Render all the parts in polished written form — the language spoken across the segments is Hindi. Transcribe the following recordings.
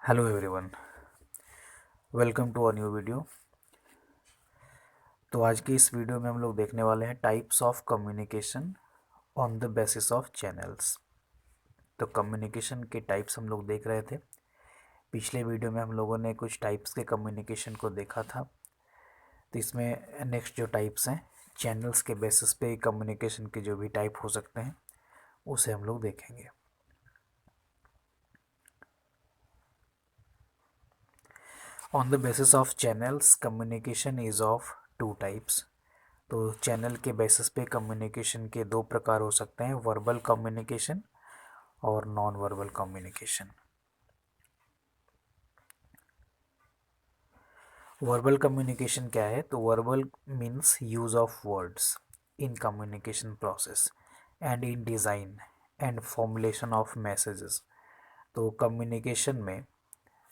Hello everyone, welcome to a new video. तो आज की इस वीडियो में हम लोग देखने वाले हैं types of communication on the basis of channels. तो कम्युनिकेशन के टाइप्स हम लोग देख रहे थे। पिछले वीडियो में हम लोगों ने कुछ टाइप्स के कम्युनिकेशन को देखा था। तो इसमें नेक्स्ट जो टाइप्स हैं, चैनल्स के बेसिस पे कम्युनिकेशन के जो भी टाइप हो सकते हैं उसे हम लोग देखेंगे। On the basis of channels communication is of to types. तो चैनल के बेसिस पे कम्युनिकेशन के दो प्रकार हो सकते हैं, वर्बल कम्युनिकेशन और non verbal communication. Verbal communication क्या है? तो verbal means use of words in communication process and in design and formulation of messages. तो कम्युनिकेशन में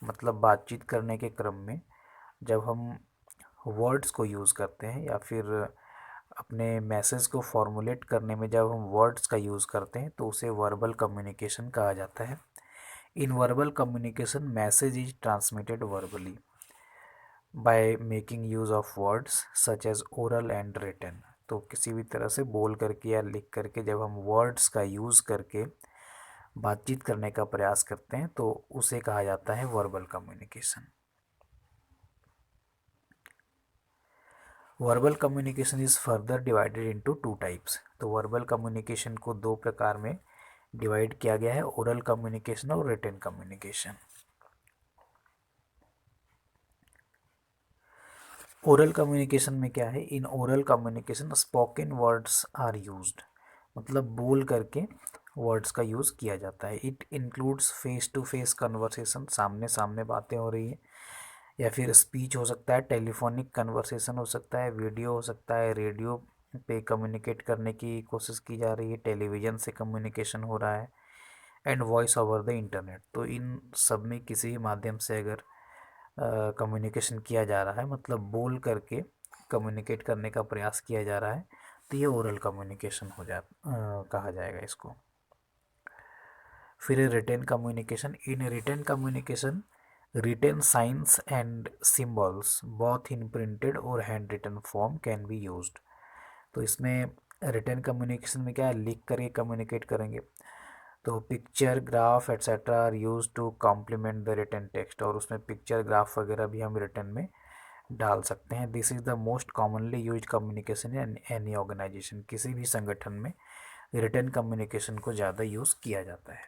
मतलब बातचीत करने के क्रम में जब हम वर्ड्स को यूज़ करते हैं या फिर अपने मैसेज को फॉर्मुलेट करने में जब हम वर्ड्स का यूज़ करते हैं तो उसे वर्बल कम्युनिकेशन कहा जाता है। In verbal communication message is transmitted verbally by making use of words such as oral and written. तो किसी भी तरह से बोल करके या लिख करके जब हम वर्ड्स का यूज़ करके बातचीत करने का प्रयास करते हैं तो उसे कहा जाता है verbal communication. Verbal communication is further divided into two types. तो वर्बल कम्युनिकेशन को दो प्रकार में डिवाइड किया गया है, ओरल कम्युनिकेशन और रिटन कम्युनिकेशन। ओरल कम्युनिकेशन में क्या है? In oral communication spoken words are used, मतलब बोल करके वर्ड्स का यूज़ किया जाता है। It includes face to face conversation, सामने सामने बातें हो रही है, या फिर स्पीच हो सकता है, टेलीफोनिक कन्वर्सेशन हो सकता है, वीडियो हो सकता है, रेडियो पे कम्युनिकेट करने की कोशिश की जा रही है, टेलीविज़न से कम्युनिकेशन हो रहा है, and voice over the internet. तो इन सब में किसी भी माध्यम से अगर कम्युनिकेशन किया जा रहा है, मतलब बोल करके कम्युनिकेट करने का प्रयास किया जा रहा है, तो ये ओरल कम्युनिकेशन कहा जाएगा इसको। फिर written communication. In written communication written signs and symbols both in printed और hand written form can be used. तो इसमें रिटेन कम्युनिकेशन में क्या है? लिख करके कम्युनिकेट करेंगे, तो picture graph etcetera are use to complement the written text, और उसमें पिक्चर ग्राफ वगैरह भी हम रिटन में डाल सकते हैं। This is the most commonly use communication in any organisation. किसी भी संगठन में रिटन कम्युनिकेशन को ज़्यादा यूज़ किया जाता है।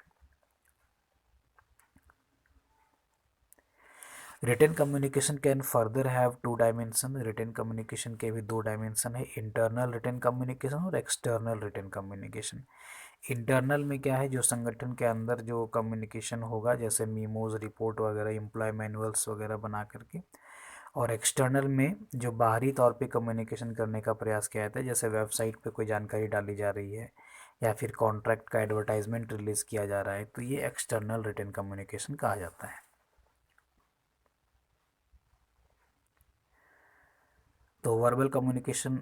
Written communication can further have two dimension. Written communication के भी दो डायमेंशन है, इंटरनल रिटन कम्युनिकेशन और एक्सटर्नल रिटन कम्युनिकेशन। इंटरनल में क्या है? जो संगठन के अंदर जो कम्युनिकेशन होगा, जैसे मीमोज, रिपोर्ट वगैरह, एम्प्लॉय मैनुअल्स वगैरह बना करके। और एक्सटर्नल में जो बाहरी तौर पे कम्युनिकेशन करने का प्रयास किया जाता है, जैसे वेबसाइट पे कोई जानकारी डाली जा रही है या फिर कॉन्ट्रैक्ट का एडवर्टाइजमेंट रिलीज़ किया जा रहा है, तो ये एक्सटर्नल रिटन कम्युनिकेशन कहा जाता है। तो वर्बल कम्युनिकेशन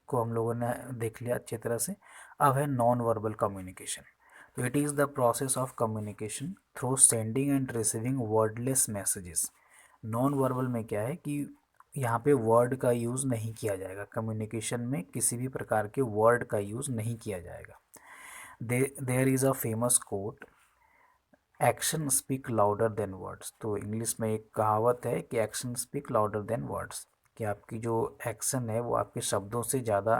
को हम लोगों ने देख लिया अच्छी तरह से। अब है नॉन वर्बल कम्युनिकेशन। तो it is the process of communication through sending end receiving wordless messages. Non verbal में क्या है कि यहाँ पे वर्ड का यूज़ नहीं किया जाएगा, कम्युनिकेशन में किसी भी प्रकार के वर्ड का यूज़ नहीं किया जाएगा। There is a famous quote, action speak louder than words. तो इंग्लिश में एक कहावत है कि action speak louder than words, कि आपकी जो एक्शन है वो आपके शब्दों से ज़्यादा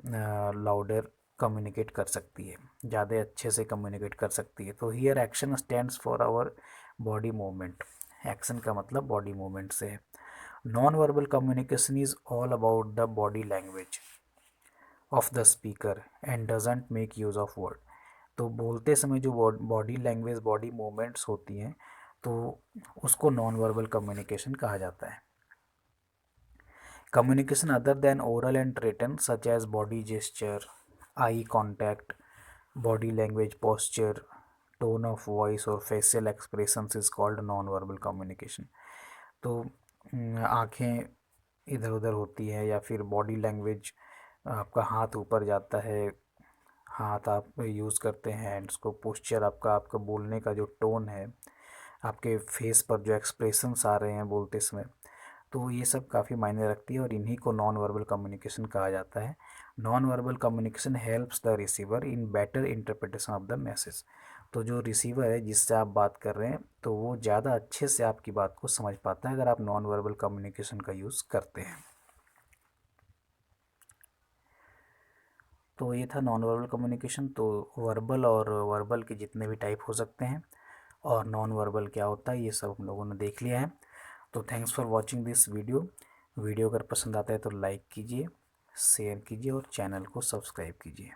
लाउडर कम्युनिकेट कर सकती है, ज़्यादा अच्छे से कम्युनिकेट कर सकती है। तो here action stands for our body movement. Action का मतलब बॉडी मूवमेंट से है। Non verbal communication is all about the body language of the speaker and doesn't make use of word. तो बोलते समय जो बॉडी लैंग्वेज, बॉडी मूवमेंट्स होती हैं, तो उसको नॉन वर्बल कम्युनिकेशन कहा जाता है। Communication other than oral and written such as body gesture, eye contact, body language, posture, tone of voice और facial expressions is called non verbal communication. तो आँखें इधर उधर होती है, या फिर बॉडी लैंग्वेज, आपका हाथ ऊपर जाता है, हाथ आप यूज़ करते हैं हैंड्स को, पोस्चर आपका आपका बोलने का जो टोन है, आपके फेस पर जो एक्सप्रेशंस आ रहे हैं बोलते समय, तो ये सब काफ़ी मायने रखती है और इन्हीं को नॉन वर्बल कम्युनिकेशन कहा जाता है। Non verbal communication helps the receiver in better interpretation of the message. तो जो रिसीवर है जिससे आप बात कर रहे हैं, तो वो ज़्यादा अच्छे से आपकी बात को समझ पाता है अगर आप नॉन वर्बल कम्युनिकेशन का यूज़ करते हैं। तो ये था नॉन वर्बल कम्युनिकेशन। तो वर्बल और वर्बल के जितने भी टाइप हो सकते हैं और नॉन वर्बल क्या होता है, ये सब हम लोगों ने देख लिया है। तो thanks for watching this video. Video अगर पसंद आता है तो लाइक कीजिए, शेयर कीजिए और चैनल को सब्सक्राइब कीजिए।